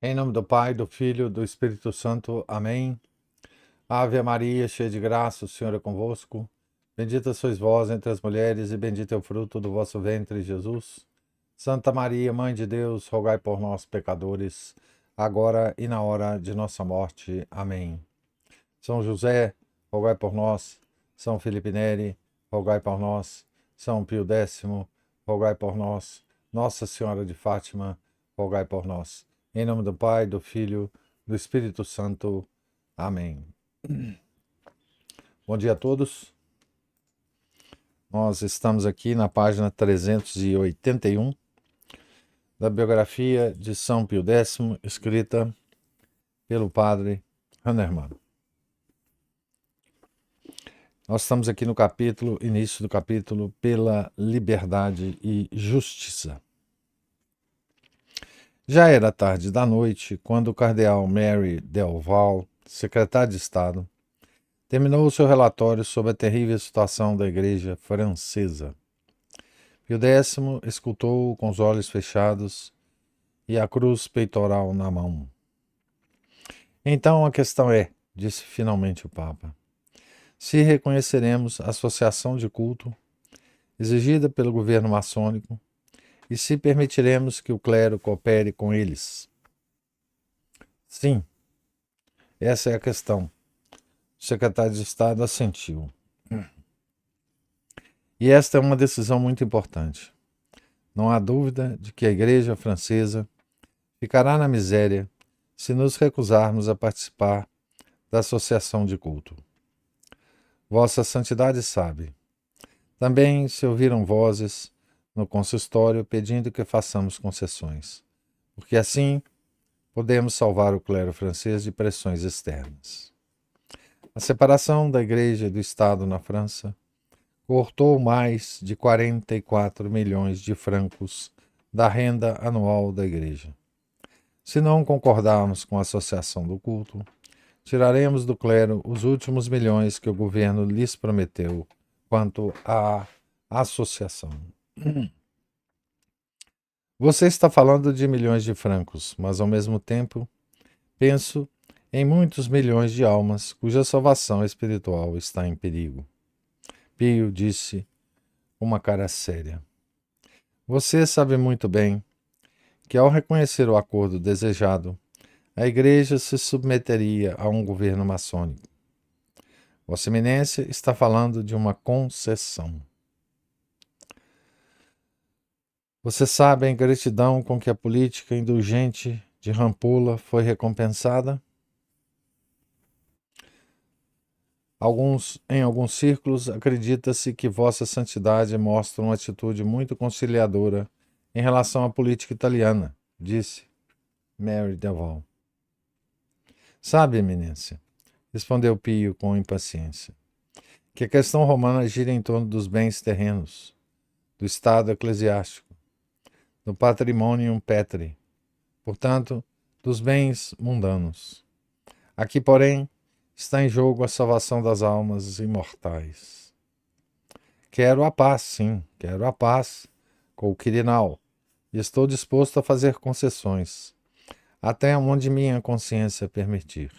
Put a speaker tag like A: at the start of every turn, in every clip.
A: Em nome do Pai, do Filho, do Espírito Santo. Amém. Ave Maria, cheia de graça, o Senhor é convosco. Bendita sois vós entre as mulheres, e bendito é o fruto do vosso ventre, Jesus. Santa Maria, Mãe de Deus, rogai por nós, pecadores, agora e na hora de nossa morte. Amém. São José, rogai por nós. São Felipe Neri, rogai por nós. São Pio X, rogai por nós. Nossa Senhora de Fátima, rogai por nós. Em nome do Pai, do Filho, do Espírito Santo. Amém. Bom dia a todos. Nós estamos aqui na página 381 da biografia de São Pio X, escrita pelo padre Hahnemann. Nós estamos aqui no início do capítulo, pela liberdade e justiça. Já era tarde da noite quando o cardeal Mary Delval, secretário de Estado, terminou o seu relatório sobre a terrível situação da Igreja francesa. Pio X escutou-o com os olhos fechados e a cruz peitoral na mão. Então a questão é, disse finalmente o Papa, se reconheceremos a associação de culto exigida pelo governo maçônico e se permitiremos que o clero coopere com eles. Sim, essa é a questão. O secretário de Estado assentiu. E esta é uma decisão muito importante. Não há dúvida de que a Igreja francesa ficará na miséria se nos recusarmos a participar da associação de culto. Vossa Santidade sabe. Também se ouviram vozes no consistório pedindo que façamos concessões, porque assim podemos salvar o clero francês de pressões externas. A separação da Igreja e do Estado na França cortou mais de 44 milhões de francos da renda anual da Igreja. Se não concordarmos com a associação do culto, tiraremos do clero os últimos milhões que o governo lhes prometeu quanto à associação. Você está falando de milhões de francos, mas ao mesmo tempo penso em muitos milhões de almas cuja salvação espiritual está em perigo. Pio disse com uma cara séria. Você sabe muito bem que ao reconhecer o acordo desejado, a Igreja se submeteria a um governo maçônico. Vossa Eminência está falando de uma concessão. Você sabe a ingratidão com que a política indulgente de Rampolla foi recompensada? Em alguns círculos, acredita-se que Vossa Santidade mostra uma atitude muito conciliadora em relação à política italiana, disse Mary Delval. Sabe, Eminência, respondeu Pio com impaciência, que a questão romana gira em torno dos bens terrenos, do Estado eclesiástico, do patrimonium petri, portanto, dos bens mundanos. Aqui, porém, está em jogo a salvação das almas imortais. Quero a paz, sim, quero a paz com o Quirinal, e estou disposto a fazer concessões, até onde minha consciência permitir.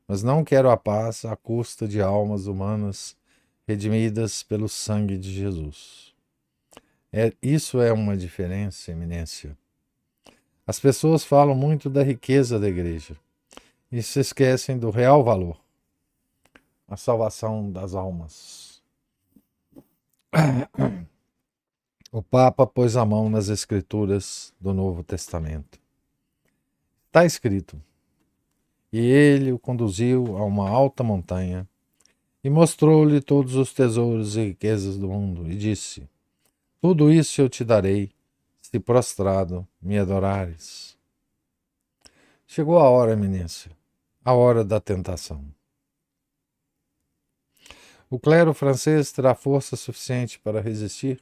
A: Mas não quero a paz à custa de almas humanas redimidas pelo sangue de Jesus. Isso é uma diferença, Eminência. As pessoas falam muito da riqueza da Igreja e se esquecem do real valor, a salvação das almas. O Papa pôs a mão nas Escrituras do Novo Testamento. Está escrito, e ele o conduziu a uma alta montanha e mostrou-lhe todos os tesouros e riquezas do mundo, e disse, tudo isso eu te darei, se prostrado me adorares. Chegou a hora, Eminência, a hora da tentação. O clero francês terá força suficiente para resistir?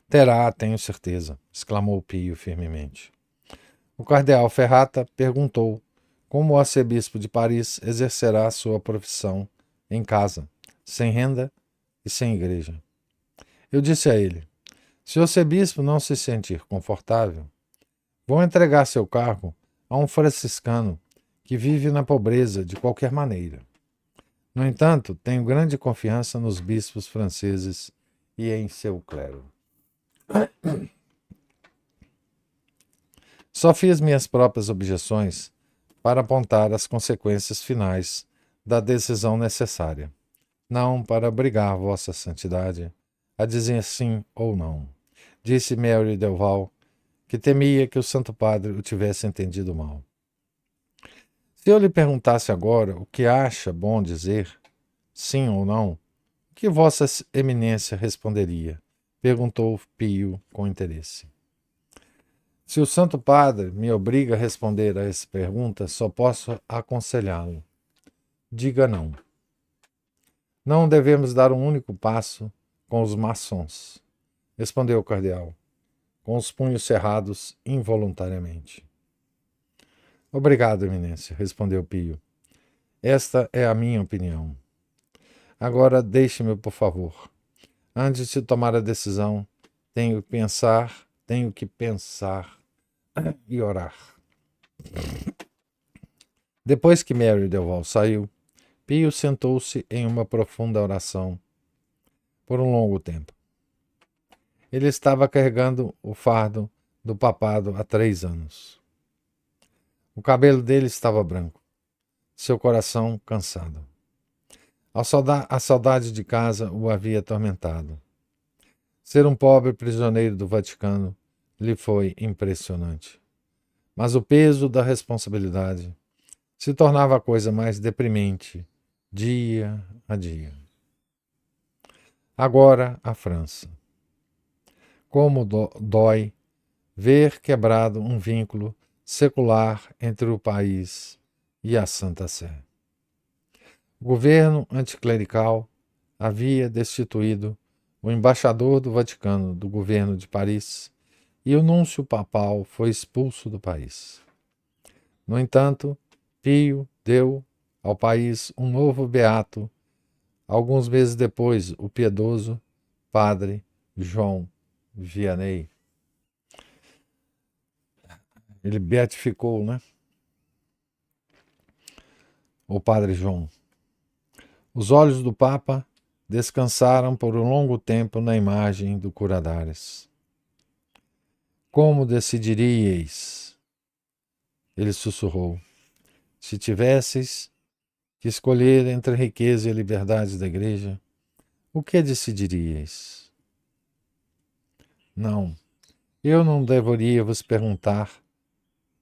A: Terá, tenho certeza, exclamou Pio firmemente. O cardeal Ferrata perguntou como o arcebispo de Paris exercerá sua profissão em casa, sem renda e sem igreja. Eu disse a ele, se o arcebispo não se sentir confortável, Vou entregar seu cargo a um franciscano que vive na pobreza de qualquer maneira. No entanto, tenho grande confiança nos bispos franceses e em seu clero. Só fiz minhas próprias objeções para apontar as consequências finais da decisão necessária, não para obrigar Vossa Santidade a dizer sim ou não, disse Mary Delval, que temia que o Santo Padre o tivesse entendido mal. Se eu lhe perguntasse agora o que acha bom dizer, sim ou não, o que Vossa Eminência responderia? Perguntou Pio com interesse. Se o Santo Padre me obriga a responder a essa pergunta, só posso aconselhá-lo. Diga não. Não devemos dar um único passo com os maçons, respondeu o cardeal, com os punhos cerrados involuntariamente. Obrigado, Eminência, respondeu Pio. Esta é a minha opinião. Agora deixe-me, por favor. Antes de tomar a decisão, tenho que pensar e orar. Depois que Mary Delval saiu, Pio sentou-se em uma profunda oração por um longo tempo. Ele estava carregando o fardo do papado há 3 anos. O cabelo dele estava branco, seu coração cansado. A saudade de casa o havia atormentado. Ser um pobre prisioneiro do Vaticano lhe foi impressionante. Mas o peso da responsabilidade se tornava a coisa mais deprimente, dia a dia. Agora a França. Como dói ver quebrado um vínculo secular entre o país e a Santa Sé. O governo anticlerical havia destituído o embaixador do Vaticano do governo de Paris e o núncio papal foi expulso do país. No entanto, Pio deu ao país um novo beato, alguns meses depois, o piedoso padre João Vianney. Ele beatificou, né? O padre João. Os olhos do Papa descansaram por um longo tempo na imagem do Curadares. Como decidiríeis? Ele sussurrou. Se tivesseis que escolher entre a riqueza e a liberdade da igreja, o que decidiríeis? Não, eu não deveria vos perguntar,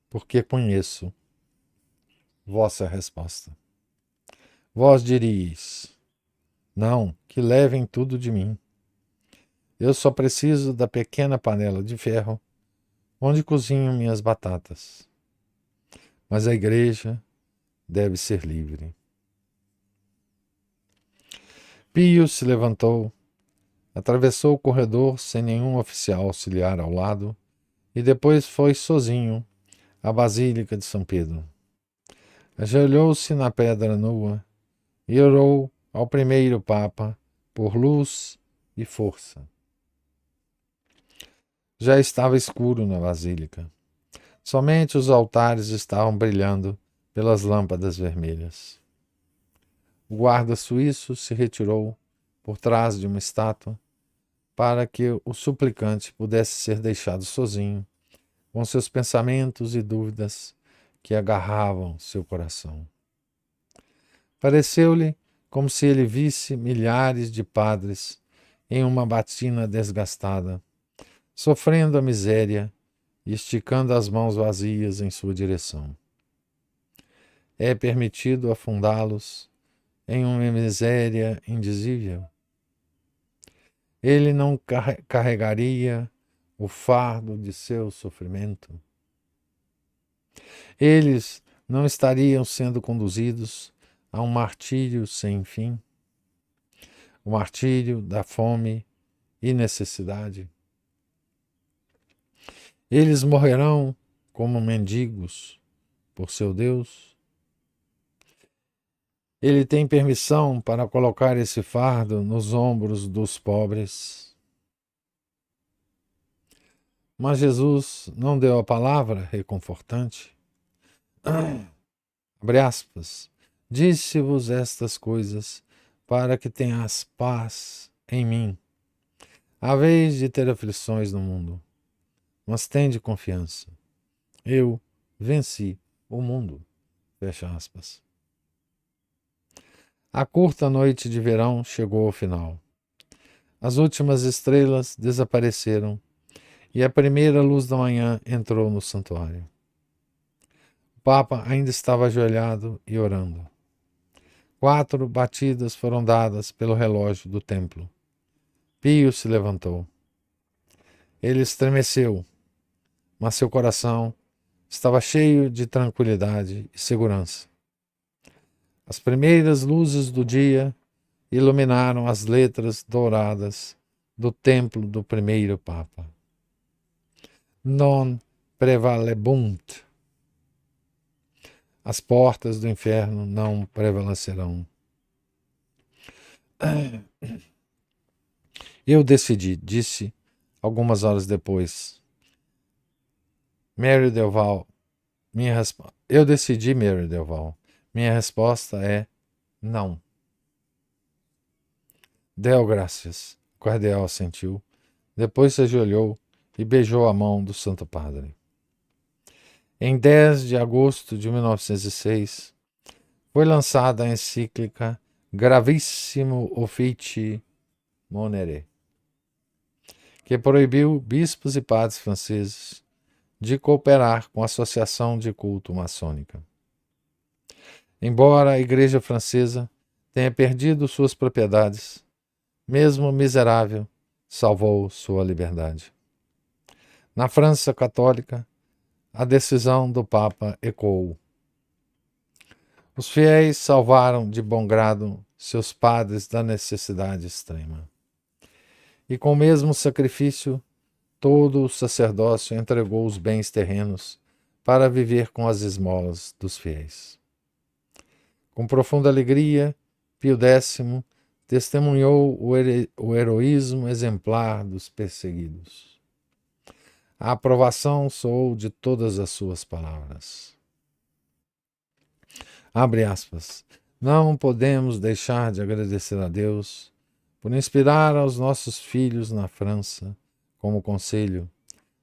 A: porque conheço vossa resposta. Vós diríeis, não, que levem tudo de mim. Eu só preciso da pequena panela de ferro onde cozinho minhas batatas. Mas a igreja deve ser livre. Pio se levantou, atravessou o corredor sem nenhum oficial auxiliar ao lado e depois foi sozinho à Basílica de São Pedro. Ajoelhou-se na pedra nua e orou ao primeiro Papa por luz e força. Já estava escuro na basílica. Somente os altares estavam brilhando pelas lâmpadas vermelhas. O guarda suíço se retirou por trás de uma estátua para que o suplicante pudesse ser deixado sozinho com seus pensamentos e dúvidas que agarravam seu coração. Pareceu-lhe como se ele visse milhares de padres em uma batina desgastada, sofrendo a miséria e esticando as mãos vazias em sua direção. É permitido afundá-los em uma miséria indizível? Ele não carregaria o fardo de seu sofrimento? Eles não estariam sendo conduzidos a um martírio sem fim? O martírio da fome e necessidade? Eles morrerão como mendigos por seu Deus? Ele tem permissão para colocar esse fardo nos ombros dos pobres? Mas Jesus não deu a palavra reconfortante? Abre aspas. Disse-vos estas coisas para que tenhas paz em mim. Haveis de ter aflições no mundo, mas tende confiança. Eu venci o mundo. Fecha aspas. A curta noite de verão chegou ao final. As últimas estrelas desapareceram e a primeira luz da manhã entrou no santuário. O Papa ainda estava ajoelhado e orando. 4 batidas foram dadas pelo relógio do templo. Pio se levantou. Ele estremeceu, mas seu coração estava cheio de tranquilidade e segurança. As primeiras luzes do dia iluminaram as letras douradas do templo do primeiro Papa. Non prevalebunt. As portas do inferno não prevalecerão. Eu decidi, disse algumas horas depois. Mary Delval, eu decidi, Mary Delval. Minha resposta é não. Deu graças. O cardeal assentiu. Depois se ajoelhou e beijou a mão do Santo Padre. Em 10 de agosto de 1906, foi lançada a encíclica Gravissimo Officii Monere, que proibiu bispos e padres franceses de cooperar com a associação de culto maçônica. Embora a Igreja Francesa tenha perdido suas propriedades, mesmo miserável, salvou sua liberdade. Na França católica, a decisão do Papa ecoou. Os fiéis salvaram de bom grado seus padres da necessidade extrema. E com o mesmo sacrifício, todo o sacerdócio entregou os bens terrenos para viver com as esmolas dos fiéis. Com profunda alegria, Pio X testemunhou o heroísmo exemplar dos perseguidos. A aprovação soou de todas as suas palavras. Abre aspas. Não podemos deixar de agradecer a Deus por inspirar aos nossos filhos na França, como conselho,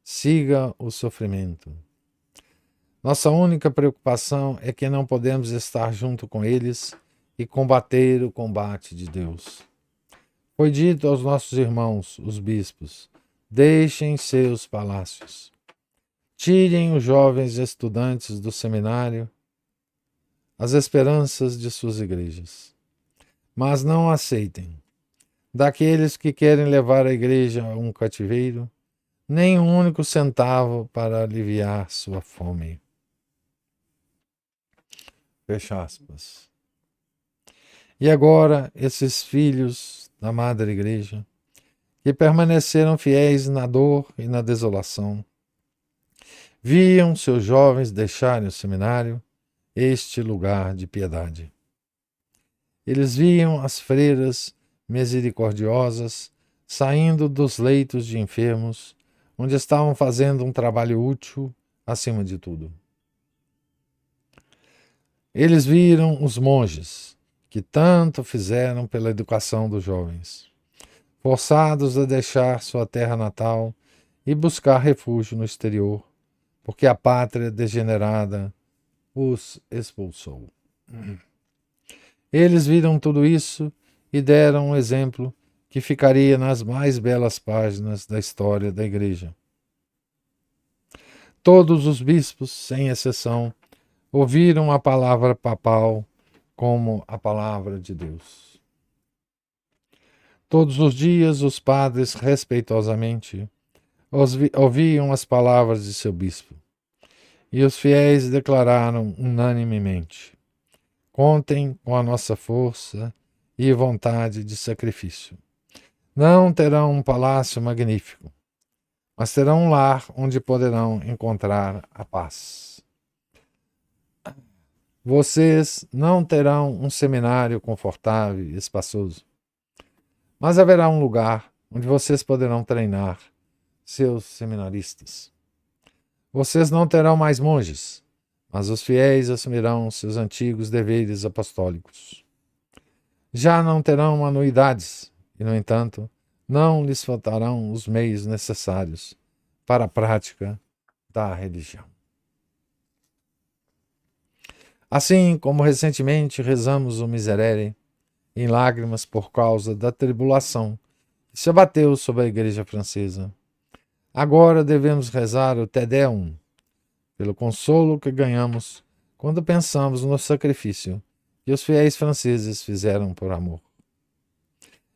A: siga o sofrimento. Nossa única preocupação é que não podemos estar junto com eles e combater o combate de Deus. Foi dito aos nossos irmãos, os bispos, deixem seus palácios. Tirem os jovens estudantes do seminário, as esperanças de suas igrejas. Mas não aceitem, daqueles que querem levar a igreja a um cativeiro, nem um único centavo para aliviar sua fome. Fecha aspas. E agora, esses filhos da Madre Igreja, que permaneceram fiéis na dor e na desolação, viam seus jovens deixarem o seminário, este lugar de piedade. Eles viam as freiras misericordiosas saindo dos leitos de enfermos, onde estavam fazendo um trabalho útil acima de tudo. Eles viram os monges, que tanto fizeram pela educação dos jovens, forçados a deixar sua terra natal e buscar refúgio no exterior, porque a pátria degenerada os expulsou. Eles viram tudo isso e deram um exemplo que ficaria nas mais belas páginas da história da Igreja. Todos os bispos, sem exceção, ouviram a palavra papal como a palavra de Deus. Todos os dias os padres respeitosamente ouviam as palavras de seu bispo, e os fiéis declararam unanimemente: contem com a nossa força e vontade de sacrifício. Não terão um palácio magnífico, mas terão um lar onde poderão encontrar a paz. Vocês não terão um seminário confortável e espaçoso, mas haverá um lugar onde vocês poderão treinar, seus seminaristas. Vocês não terão mais monges, mas os fiéis assumirão seus antigos deveres apostólicos. Já não terão anuidades, e, no entanto, não lhes faltarão os meios necessários para a prática da religião. Assim como recentemente rezamos o Miserere em lágrimas por causa da tribulação que se abateu sobre a Igreja francesa, agora devemos rezar o Te Deum pelo consolo que ganhamos quando pensamos no sacrifício que os fiéis franceses fizeram por amor.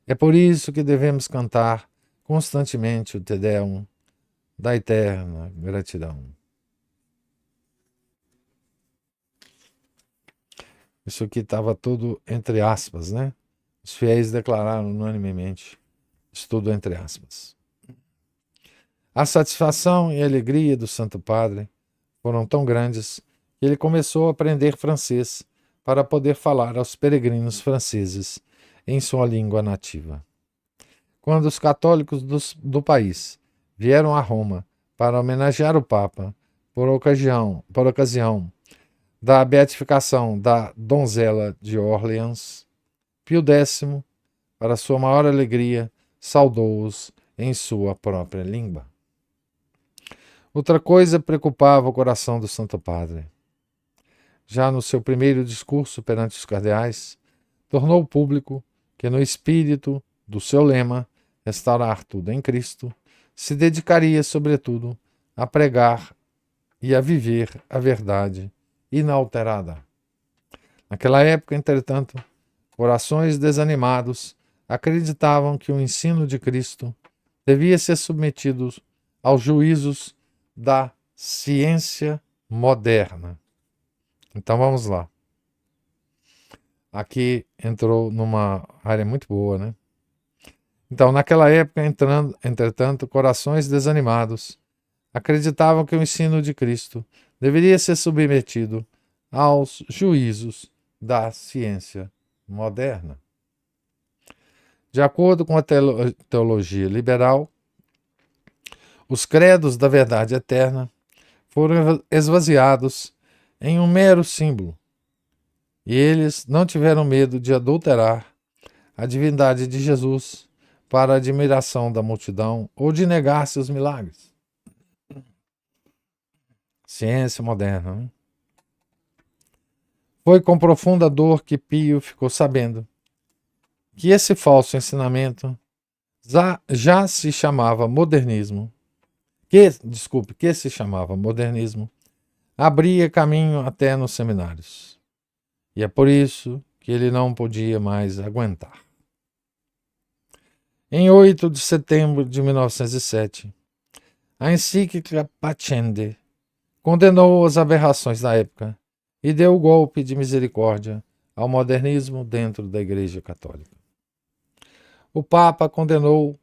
A: É por isso que devemos cantar constantemente o Te Deum da eterna gratidão. Isso aqui estava tudo entre aspas, né? Os fiéis declararam unanimemente, isso tudo entre aspas. A satisfação e a alegria do Santo Padre foram tão grandes que ele começou a aprender francês para poder falar aos peregrinos franceses em sua língua nativa. Quando os católicos do país vieram a Roma para homenagear o Papa por ocasião da beatificação da donzela de Orleans, Pio X, para sua maior alegria, saudou-os em sua própria língua. Outra coisa preocupava o coração do Santo Padre. Já no seu primeiro discurso perante os cardeais, tornou público que, no espírito do seu lema, restaurar tudo em Cristo, se dedicaria, sobretudo, a pregar e a viver a verdade inalterada. Naquela época, entretanto, corações desanimados acreditavam que o ensino de Cristo devia ser submetido aos juízos da ciência moderna. Então vamos lá. Aqui entrou numa área muito boa, né? Então, naquela época, entretanto, corações desanimados acreditavam que o ensino de Cristo deveria ser submetido aos juízos da ciência moderna. De acordo com a teologia liberal, os credos da verdade eterna foram esvaziados em um mero símbolo, e eles não tiveram medo de adulterar a divindade de Jesus para a admiração da multidão ou de negar seus milagres. Ciência moderna. Né? Foi com profunda dor que Pio ficou sabendo que esse falso ensinamento já se chamava modernismo, que se chamava modernismo, abria caminho até nos seminários. E é por isso que ele não podia mais aguentar. Em 8 de setembro de 1907, a encíclica Pacende condenou as aberrações da época e deu o golpe de misericórdia ao modernismo dentro da Igreja Católica. O Papa condenou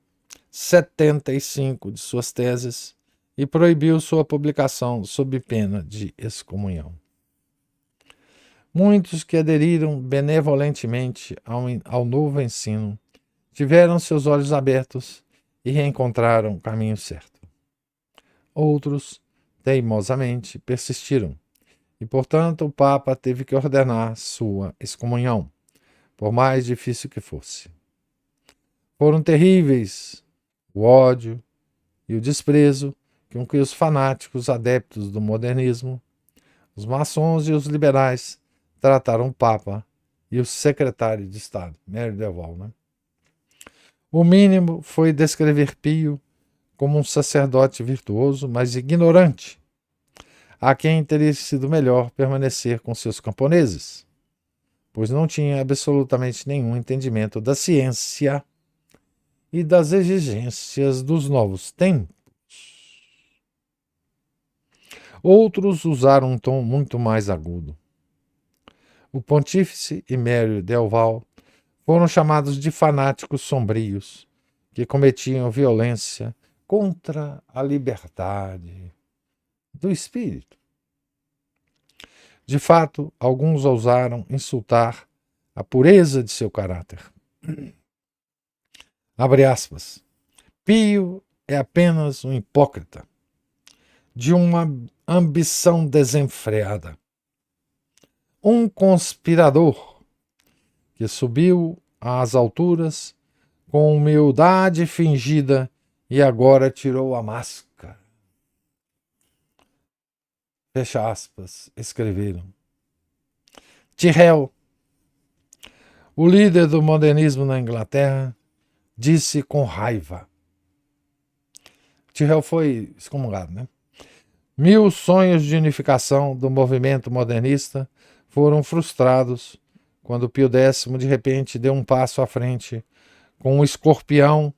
A: 75 de suas teses e proibiu sua publicação sob pena de excomunhão. Muitos que aderiram benevolentemente ao novo ensino tiveram seus olhos abertos e reencontraram o caminho certo. Outros, teimosamente, persistiram, e, portanto, o Papa teve que ordenar sua excomunhão, por mais difícil que fosse. Foram terríveis o ódio e o desprezo com que os fanáticos adeptos do modernismo, os maçons e os liberais trataram o Papa e o secretário de Estado, Mary Delval, né? O mínimo foi descrever Pio como um sacerdote virtuoso, mas ignorante, a quem teria sido melhor permanecer com seus camponeses, pois não tinha absolutamente nenhum entendimento da ciência e das exigências dos novos tempos. Outros usaram um tom muito mais agudo. O pontífice e Mary Delval foram chamados de fanáticos sombrios, que cometiam violência contra a liberdade do espírito. De fato, alguns ousaram insultar a pureza de seu caráter. Abre aspas. Pio é apenas um hipócrita de uma ambição desenfreada. Um conspirador que subiu às alturas com humildade fingida e agora tirou a máscara. Fecha aspas, escreveram. Tyrrell, o líder do modernismo na Inglaterra, disse com raiva. Tyrrell foi excomungado, né? 1000 sonhos de unificação do movimento modernista foram frustrados quando Pio X de repente deu um passo à frente com um escorpião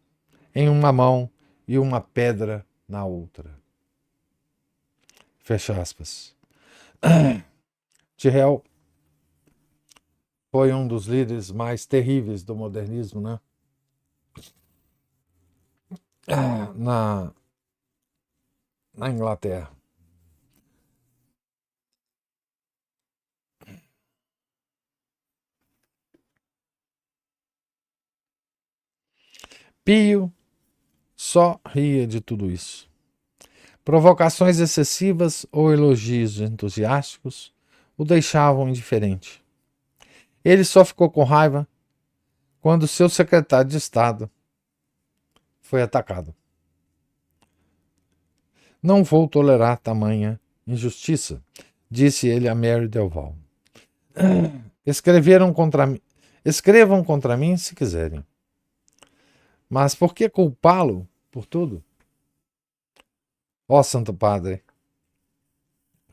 A: em uma mão e uma pedra na outra. Fecha aspas. Tyrrell foi um dos líderes mais terríveis do modernismo, né? Na Inglaterra. Pio só ria de tudo isso. Provocações excessivas ou elogios entusiásticos o deixavam indiferente. Ele só ficou com raiva quando seu secretário de Estado foi atacado. Não vou tolerar tamanha injustiça, disse ele a Mary Delval. Escrevam contra mim se quiserem. Mas por que culpá-lo por tudo? Ó Santo Padre,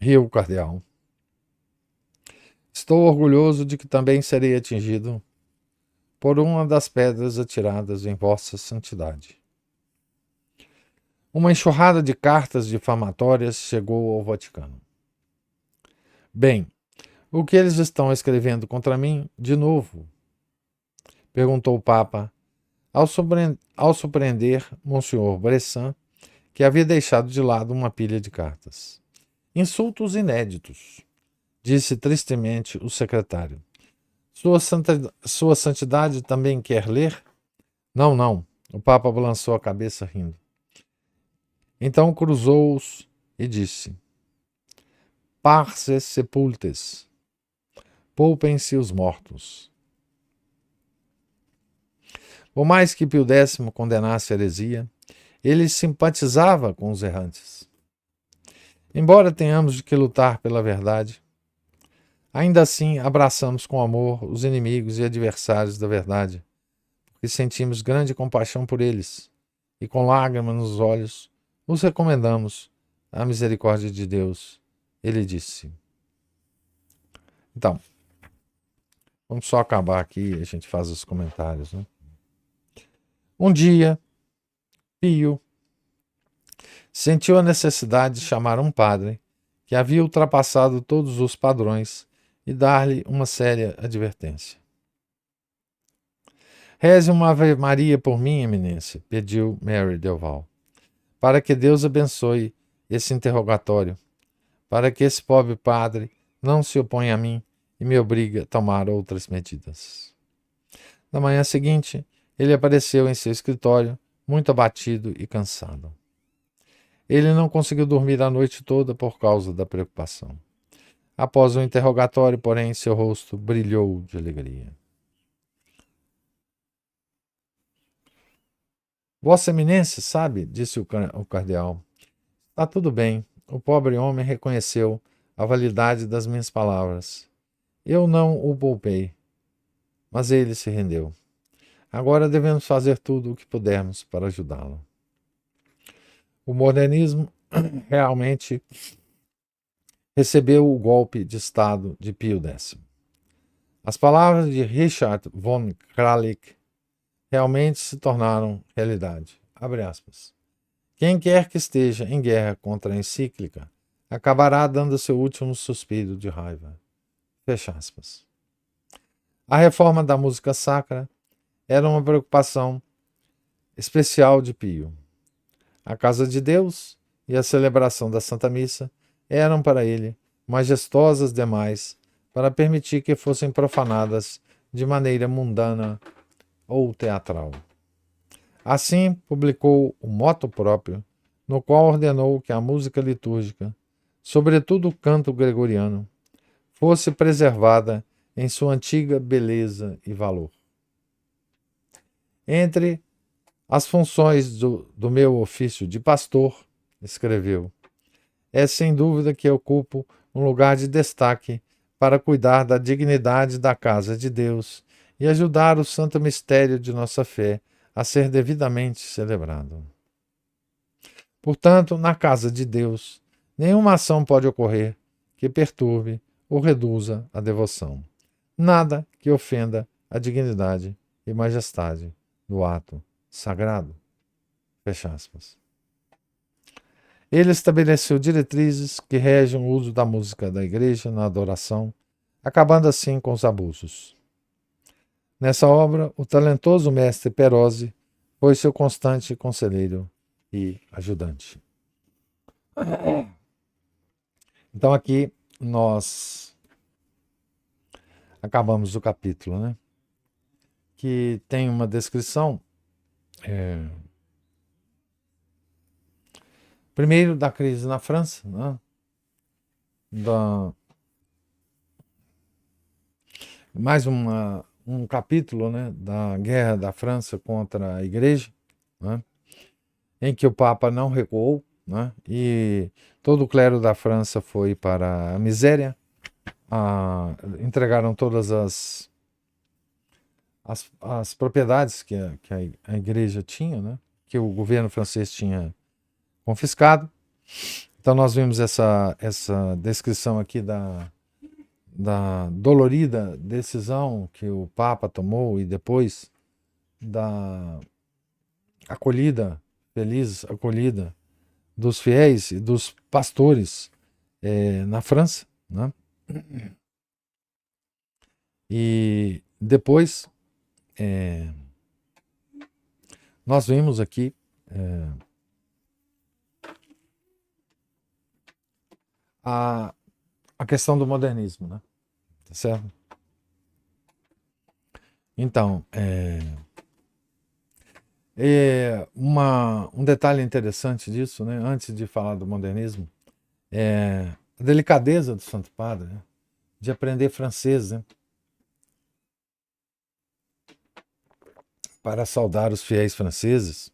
A: riu o cardeal. Estou orgulhoso de que também serei atingido por uma das pedras atiradas em vossa santidade. Uma enxurrada de cartas difamatórias chegou ao Vaticano. Bem, o que eles estão escrevendo contra mim, de novo? Perguntou o Papa, ao surpreender Monsenhor Bressan, que havia deixado de lado uma pilha de cartas. Insultos inéditos, disse tristemente o secretário. Sua Santidade também quer ler? Não, não. O Papa balançou a cabeça rindo. Então cruzou-os e disse: Parce sepultes, poupem-se os mortos. Por mais que Pio X condenasse a heresia, ele simpatizava com os errantes. Embora tenhamos de que lutar pela verdade, ainda assim abraçamos com amor os inimigos e adversários da verdade, porque sentimos grande compaixão por eles, e com lágrimas nos olhos os recomendamos à misericórdia de Deus. Ele disse. Então, vamos só acabar aqui e a gente faz os comentários, né? Um dia, Pio sentiu a necessidade de chamar um padre que havia ultrapassado todos os padrões e dar-lhe uma séria advertência. Reze uma Ave Maria por mim, eminência, pediu Mary Delval, para que Deus abençoe esse interrogatório, para que esse pobre padre não se oponha a mim e me obrigue a tomar outras medidas. Na manhã seguinte, ele apareceu em seu escritório, muito abatido e cansado. Ele não conseguiu dormir a noite toda por causa da preocupação. Após o interrogatório, porém, seu rosto brilhou de alegria. Vossa Eminência, sabe, disse o cardeal, está tudo bem. O pobre homem reconheceu a validade das minhas palavras. Eu não o poupei, mas ele se rendeu. Agora devemos fazer tudo o que pudermos para ajudá-lo. O modernismo realmente recebeu o golpe de Estado de Pio X. As palavras de Richard von Kralik realmente se tornaram realidade. Abre aspas. Quem quer que esteja em guerra contra a encíclica acabará dando seu último suspiro de raiva. Fecha aspas. A reforma da música sacra era uma preocupação especial de Pio. A casa de Deus e a celebração da Santa Missa eram para ele majestosas demais para permitir que fossem profanadas de maneira mundana ou teatral. Assim, publicou o moto próprio, no qual ordenou que a música litúrgica, sobretudo o canto gregoriano, fosse preservada em sua antiga beleza e valor. Entre as funções do meu ofício de pastor, escreveu, é sem dúvida que ocupo um lugar de destaque para cuidar da dignidade da casa de Deus e ajudar o santo mistério de nossa fé a ser devidamente celebrado. Portanto, na casa de Deus, nenhuma ação pode ocorrer que perturbe ou reduza a devoção. Nada que ofenda a dignidade e majestade do ato sagrado. Fecha aspas. Ele estabeleceu diretrizes que regem o uso da música da igreja na adoração, acabando assim com os abusos. Nessa obra, o talentoso mestre Perozzi foi seu constante conselheiro e ajudante. Então aqui nós acabamos o capítulo, né? Que tem uma descrição, primeiro da crise na França, né? Mais um capítulo, né, da guerra da França contra a igreja, né? Em que o Papa não recuou, né? E todo o clero da França foi para a miséria, entregaram todas as propriedades que a igreja tinha, né? Que o governo francês tinha confiscado. Então nós vimos essa descrição aqui da dolorida decisão que o Papa tomou e depois da acolhida, feliz acolhida dos fiéis e dos pastores na França, né? E depois nós vimos aqui a questão do modernismo, né? Tá certo? Então, um detalhe interessante disso, né? Antes de falar do modernismo, é a delicadeza do Santo Padre, né? De aprender francês, né? Para saudar os fiéis franceses.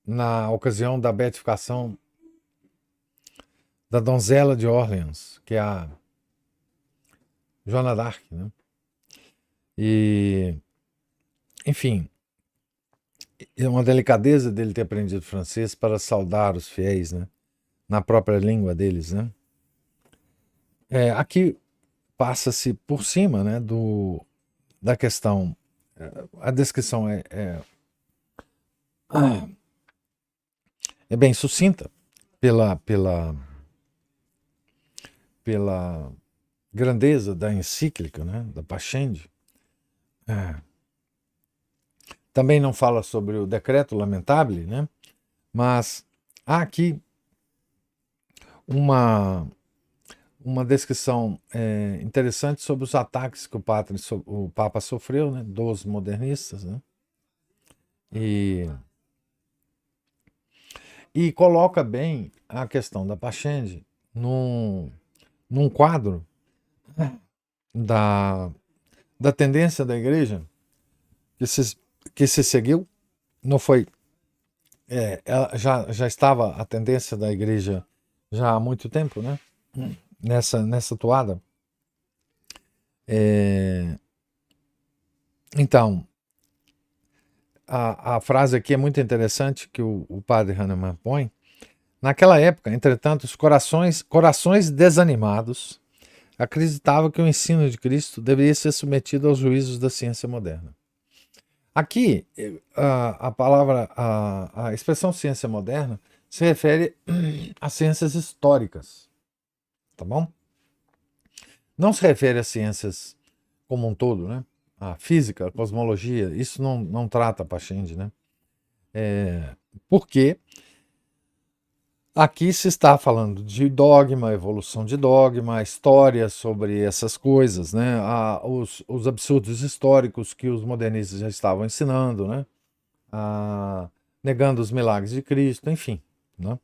A: Na ocasião da beatificação da donzela de Orleans, que é a Joana d'Arc, né? E, enfim, é uma delicadeza dele ter aprendido francês para saudar os fiéis, né? Na própria língua deles, né? Aqui passa-se por cima, né, da questão. A descrição é bem sucinta pela grandeza da encíclica, né, da Pascendi. Também não fala sobre o decreto lamentável, né, mas há aqui uma descrição interessante sobre os ataques que o Papa sofreu, né, dos modernistas, né, e coloca bem a questão da Pascendi num quadro da tendência da igreja que se seguiu. Não foi. Ela já estava a tendência da igreja já há muito tempo, né? Nessa toada. Então, a frase aqui é muito interessante que o padre Hahnemann põe. Naquela época, entretanto, os corações desanimados acreditavam que o ensino de Cristo deveria ser submetido aos juízos da ciência moderna. Aqui, a palavra, a expressão ciência moderna se refere às ciências históricas, tá bom? Não se refere às ciências como um todo, né? A física, a cosmologia, isso não trata Pascendi, né? Porque Aqui se está falando de dogma, evolução de dogma, história sobre essas coisas, né? Os absurdos históricos que os modernistas já estavam ensinando, né? Ah, negando os milagres de Cristo, enfim, né?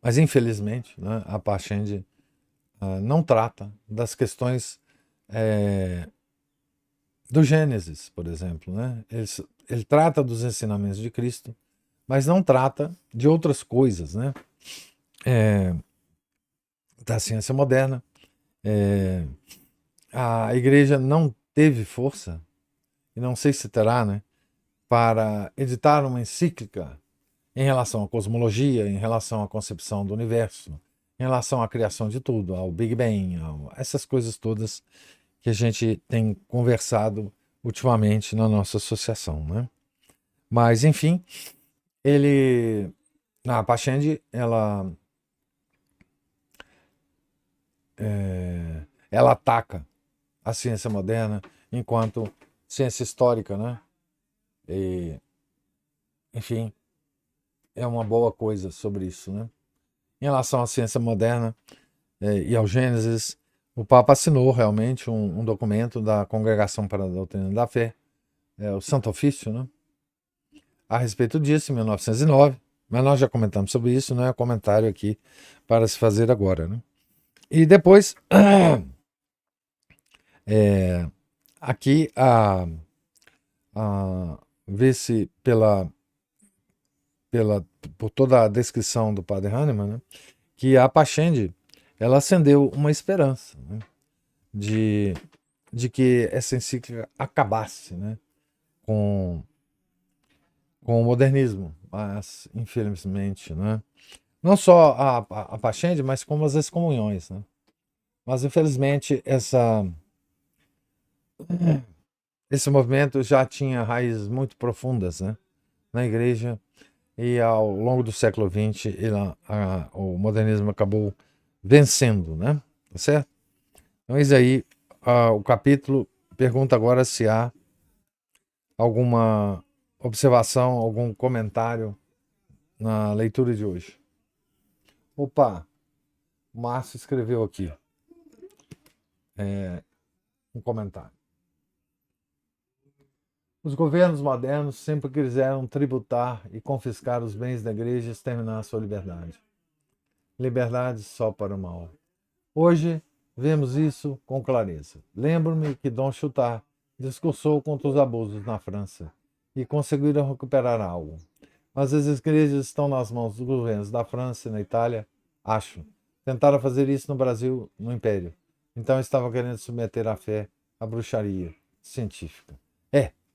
A: Mas infelizmente, né, a Pachende não trata das questões do Gênesis, por exemplo, né? Ele trata dos ensinamentos de Cristo, mas não trata de outras coisas, né? Da ciência moderna. A igreja não teve força, e não sei se terá, né, para editar uma encíclica em relação à cosmologia, em relação à concepção do universo, em relação à criação de tudo, ao Big Bang, essas coisas todas que a gente tem conversado ultimamente na nossa associação, né? Mas, enfim, a Pachende, ela ataca a ciência moderna enquanto ciência histórica, né? E, enfim, é uma boa coisa sobre isso, né? Em relação à ciência moderna e ao Gênesis, o Papa assinou realmente um documento da Congregação para a Doutrina da Fé, o Santo Ofício, né? A respeito disso, em 1909, mas nós já comentamos sobre isso, não é comentário aqui para se fazer agora, né? E depois, aqui, vê-se por toda a descrição do Padre Hahnemann, né, que a Pachende ela acendeu uma esperança, né, de, de que essa encíclica acabasse, né, com, com o modernismo, mas infelizmente, né, não só a Pachende, mas como as excomunhões, né, mas infelizmente esse movimento já tinha raízes muito profundas, né, na igreja, e ao longo do século XX o modernismo acabou vencendo, né, tá certo? Então, eis aí o capítulo. Pergunta agora se há alguma observação, algum comentário na leitura de hoje. Opa, o Márcio escreveu aqui um comentário. Os governos modernos sempre quiseram tributar e confiscar os bens da igreja e exterminar a sua liberdade. Liberdade só para o mal. Hoje vemos isso com clareza. Lembro-me que Dom Chutat discursou contra os abusos na França e conseguiram recuperar algo. Mas as igrejas estão nas mãos dos governos da França e na Itália, acho. Tentaram fazer isso no Brasil, no Império. Então estavam querendo submeter a fé à bruxaria científica.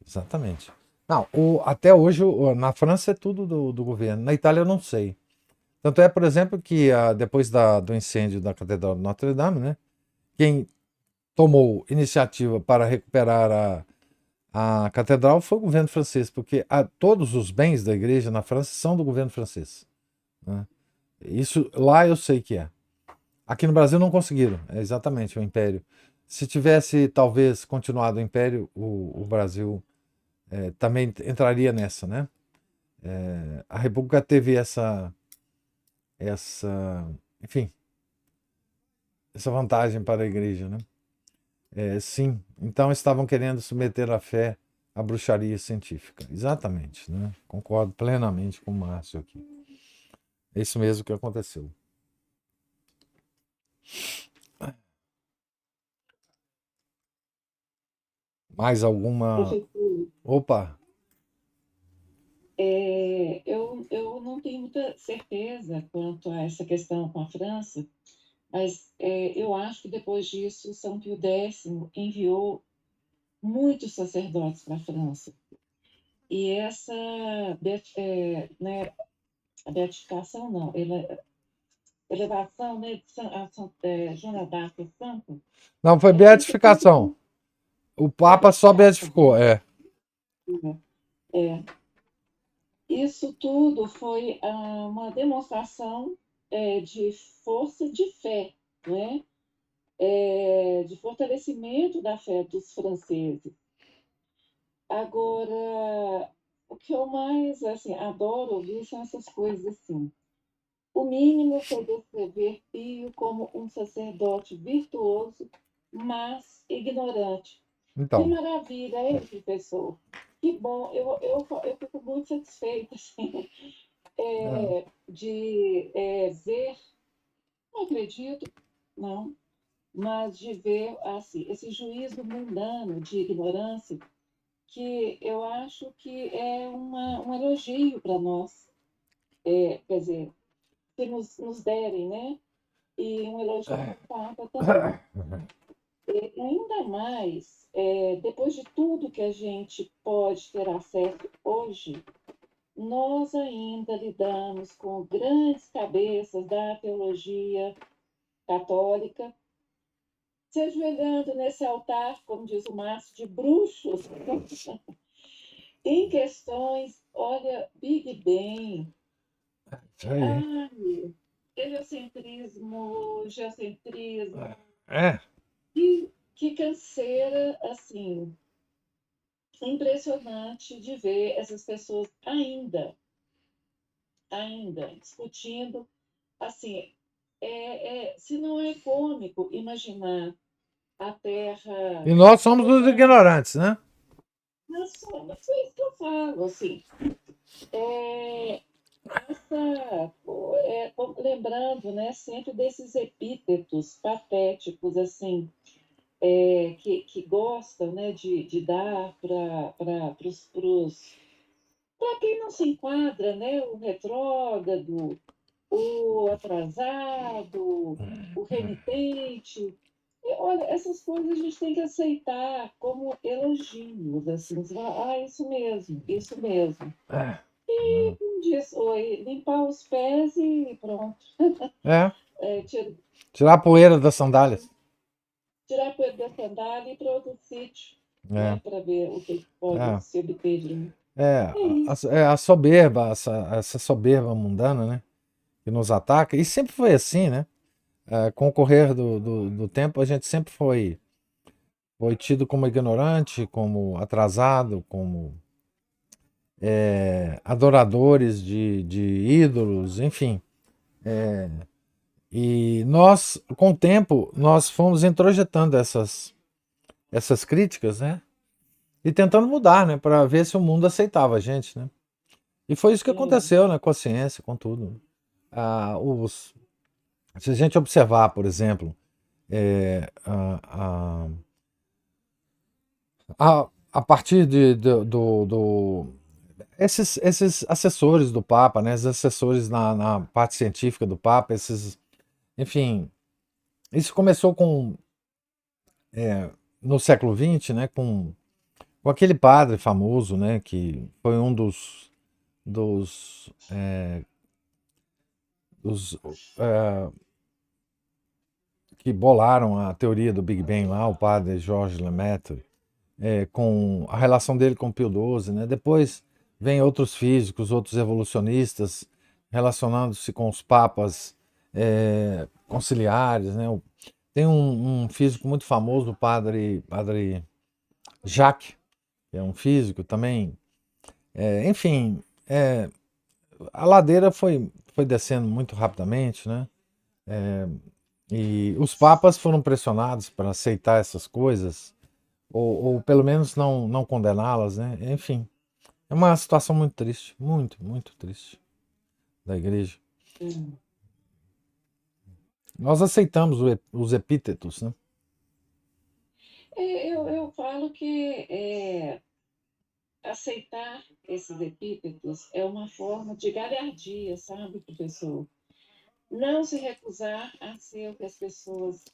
A: Exatamente. Não, até hoje na França é tudo do governo. Na Itália eu não sei. Tanto é, por exemplo, que depois do incêndio da Catedral de Notre Dame, né, quem tomou iniciativa para recuperar a catedral foi o governo francês, porque todos os bens da igreja na França são do governo francês, né? Isso lá eu sei que é. Aqui no Brasil não conseguiram, é exatamente o Império. Se tivesse talvez continuado o Império, o Brasil também entraria nessa, né? A República teve enfim, essa vantagem para a igreja, né? Sim, então estavam querendo submeter a fé à bruxaria científica. Exatamente, né? Concordo plenamente com o Márcio aqui. É isso mesmo que aconteceu. Mais alguma.
B: Professor,
A: Opa!
B: eu não tenho muita certeza quanto a essa questão com a França, mas eu acho que depois disso São Pio X enviou muitos sacerdotes para a França. E essa né, a beatificação, não, elevação, né, de Joana d'Arc a santo,
A: Não, foi
B: é feita tudo
A: beatificação. O Papa só
B: beatificação.
A: beatificou, é.
B: É, isso tudo foi uma demonstração de força de fé, né? De fortalecimento da fé dos franceses. Agora, que eu mais assim, adoro ouvir são essas coisas assim. O mínimo foi descrever Pio como um sacerdote virtuoso, mas ignorante. Que
A: Então,
B: maravilha, hein, professor? Que bom, eu fico muito satisfeita assim,
A: é,
B: de ver, não acredito, não, mas de ver assim, esse juízo mundano de ignorância, que eu acho que é um elogio para nós, quer dizer, se nos derem, né? E um elogio para o Papa também. E ainda mais, depois de tudo que a gente pode ter acesso hoje, nós ainda lidamos com grandes cabeças da teologia católica, se ajoelhando nesse altar, como diz o Márcio, de bruxos, em questões, olha, Big Bang,
A: isso aí.
B: ai, heliocentrismo, geocentrismo,
A: É,
B: que canseira, assim, impressionante de ver essas pessoas ainda discutindo, assim, se não é cômico imaginar a
A: e
B: Terra
A: nós somos os
B: rodando,
A: ignorantes, né?
B: mas é isso que eu falo, assim, é, lembrando, né, sempre desses epítetos patéticos, assim, que gostam, né, de dar para quem não se enquadra, né, o retrógrado, o atrasado, o renitente. E, olha, essas coisas a gente tem que aceitar como elogios, assim, você fala, isso mesmo.
A: É,
B: Como diz, oi, limpar os pés e pronto.
A: é,
B: É, tira,
A: tirar a poeira das sandálias.
B: tirar a poeira da sandália e ir para outro sítio,
A: É,
B: né, para ver o que pode
A: é,
B: se obter de lá.
A: é,
B: É isso.
A: é a soberba, essa soberba mundana, né? Que nos ataca, e sempre foi assim, né? Com o correr do tempo, a gente sempre foi tido como ignorante, como atrasado, como adoradores de ídolos, enfim. E nós, com o tempo, nós fomos introjetando essas críticas, né? E tentando mudar, né? Para ver se o mundo aceitava a gente, né? E foi isso que
B: É,
A: aconteceu, né? Com a ciência, com tudo. Se a gente observar, por exemplo, é, a partir esses assessores do Papa, né? Esses assessores na parte científica do Papa, enfim, isso começou no século XX, né? Com aquele padre famoso, né? Que foi um dos, dos que bolaram a teoria do Big Bang lá, o padre Georges Lemaitre, com a relação dele com Pio XII, né? Depois vem outros físicos, outros evolucionistas relacionando-se com os papas conciliares, né? Tem um físico muito famoso, o padre Jacques, que é um físico também. Enfim, a ladeira foi descendo muito rapidamente, né? E os papas foram pressionados para aceitar essas coisas, ou pelo menos não condená-las, né? Enfim, é uma situação muito triste, muito, muito triste da igreja.
B: é.
A: Nós aceitamos os epítetos, né?
B: Eu falo que aceitar esses epítetos é uma forma de galhardia, sabe, professor? Não se recusar a ser o que as pessoas,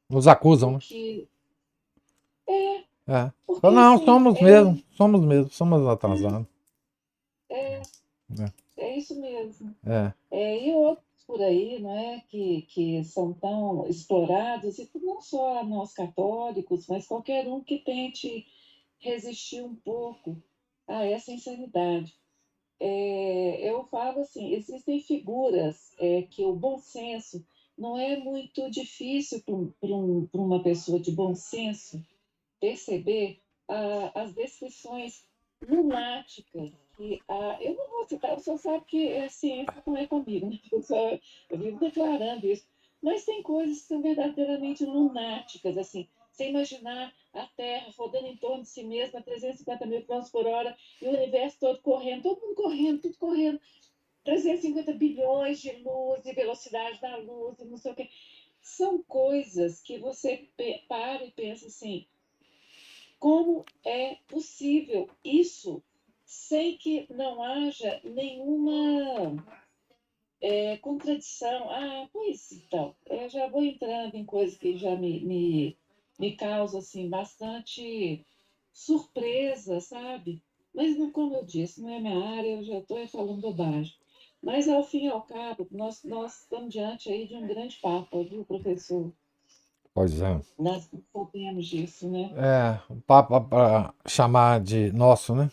A: Nos acusam,
B: o
A: né?
B: que
A: É. Fala,
B: porque
A: não,
B: assim,
A: somos atrasados.
B: é,
A: É,
B: é isso mesmo.
A: é.
B: E outros por aí, não é, que são tão explorados, e não só nós católicos, mas qualquer um que tente resistir um pouco a essa insanidade. Eu falo assim, existem figuras que o bom senso não é muito difícil para uma pessoa de bom senso perceber, as descrições lunáticas que eu não vou citar, o senhor sabe que a ciência não é comigo, né? Eu vivo declarando isso, mas tem coisas que são verdadeiramente lunáticas, assim, você imaginar a Terra rodando em torno de si mesma a 350 mil quilômetros por hora e o universo todo correndo, todo mundo correndo, tudo correndo, 350 bilhões de luz e velocidade da luz e não sei o quê. São coisas que você para e pensa assim, como é possível isso sem que não haja nenhuma contradição? Ah, pois então, eu já vou entrando em coisas que já me causam assim, bastante surpresa, sabe? Mas, como eu disse, não é minha área, eu já estou falando bobagem. Mas, ao fim e ao cabo, nós estamos diante aí de um grande papo, viu, professor?
A: Pois é.
B: Nós sabemos disso, né?
A: O Papa para chamar de nosso, né?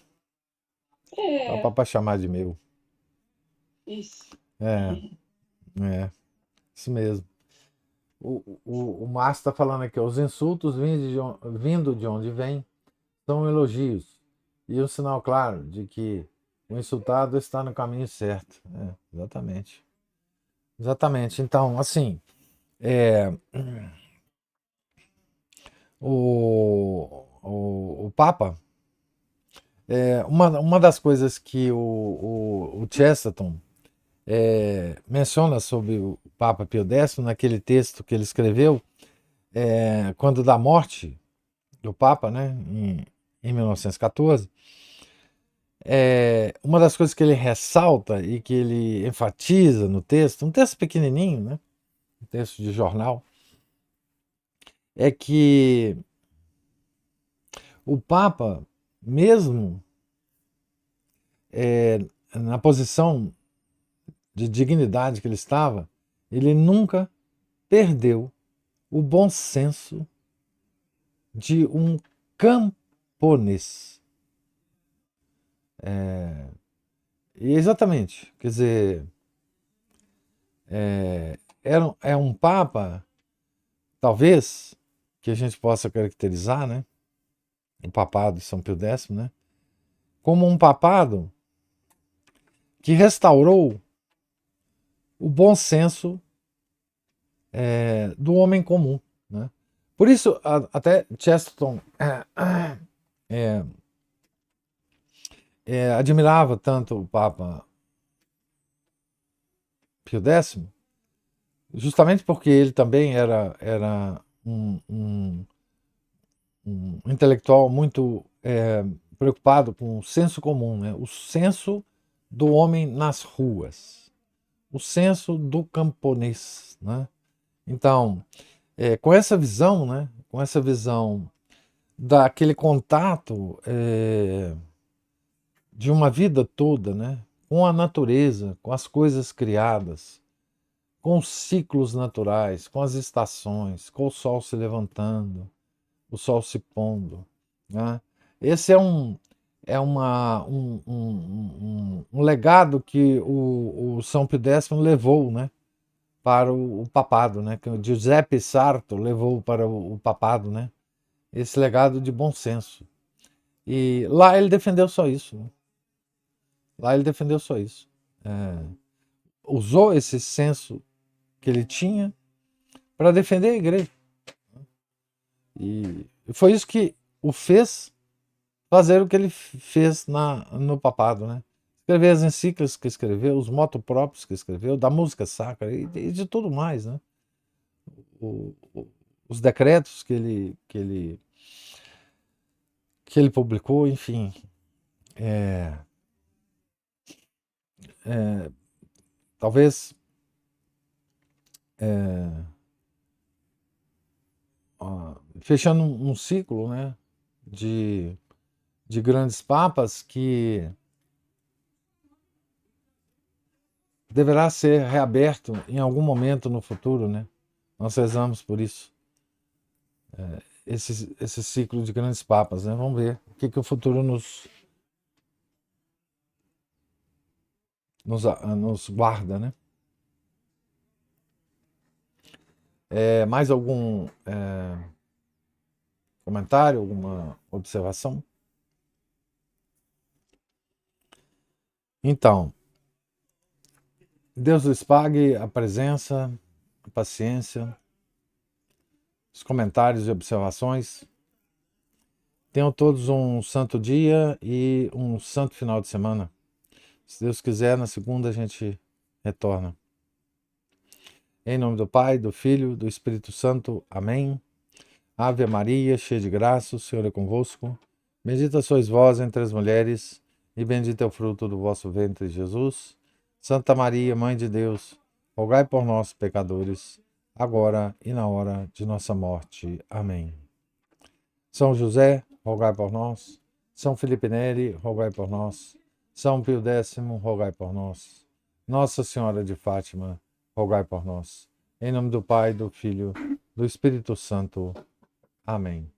A: Papa
B: É,
A: para chamar de meu.
B: isso.
A: É, é, isso mesmo. O Márcio está falando aqui, ó, os insultos vindo de onde vêm são elogios e um sinal claro de que o insultado está no caminho certo. Exatamente. Exatamente. Então, assim, é, o Papa, uma das coisas que o Chesterton menciona sobre o Papa Pio X, naquele texto que ele escreveu, quando da morte do Papa, né, em 1914, uma das coisas que ele ressalta e que ele enfatiza no texto, um texto pequenininho, né, um texto de jornal, é que o Papa, mesmo na posição de dignidade que ele estava, ele nunca perdeu o bom senso de um camponês. E exatamente, quer dizer, é um Papa, talvez, que a gente possa caracterizar, né, o papado de São Pio X, né, como um papado que restaurou o bom senso do homem comum. Né? Por isso, até Chesterton admirava tanto o Papa Pio X, justamente porque ele também era um intelectual muito preocupado com o senso comum, né? O senso do homem nas ruas, o senso do camponês. Né? Então, com essa visão, né? Com essa visão daquele contato de uma vida toda, né? Com a natureza, com as coisas criadas, com os ciclos naturais, com as estações, com o sol se levantando, o sol se pondo. Né? Esse é um legado que o São Pio X levou, né, para o papado, né, que o Giuseppe Sarto levou para o papado, né, esse legado de bom senso. E lá ele defendeu só isso. Né? Lá ele defendeu só isso. Usou esse senso que ele tinha para defender a igreja. E foi isso que o fez fazer o que ele fez no papado, né? Escrever as encíclicas que escreveu, os motopróprios que escreveu, da música sacra e de tudo mais, né? Os decretos que ele publicou, enfim. Talvez fechando um ciclo, né? De grandes papas que deverá ser reaberto em algum momento no futuro, né? Nós rezamos por isso. Esse ciclo de grandes papas, né? Vamos ver o que o futuro nos guarda, né? Mais algum comentário, alguma observação? Então, Deus lhes pague a presença, a paciência, os comentários e observações. Tenham todos um santo dia e um santo final de semana. Se Deus quiser, na segunda a gente retorna. Em nome do Pai, do Filho, do Espírito Santo. Amém. Ave Maria, cheia de graça, o Senhor é convosco. Bendita sois vós entre as mulheres, e bendito é o fruto do vosso ventre, Jesus. Santa Maria, Mãe de Deus, rogai por nós, pecadores, agora e na hora de nossa morte. Amém. São José, rogai por nós. São Felipe Neri, rogai por nós. São Pio X, rogai por nós. Nossa Senhora de Fátima, rogai por nós. Em nome do Pai, do Filho, do Espírito Santo. Amém.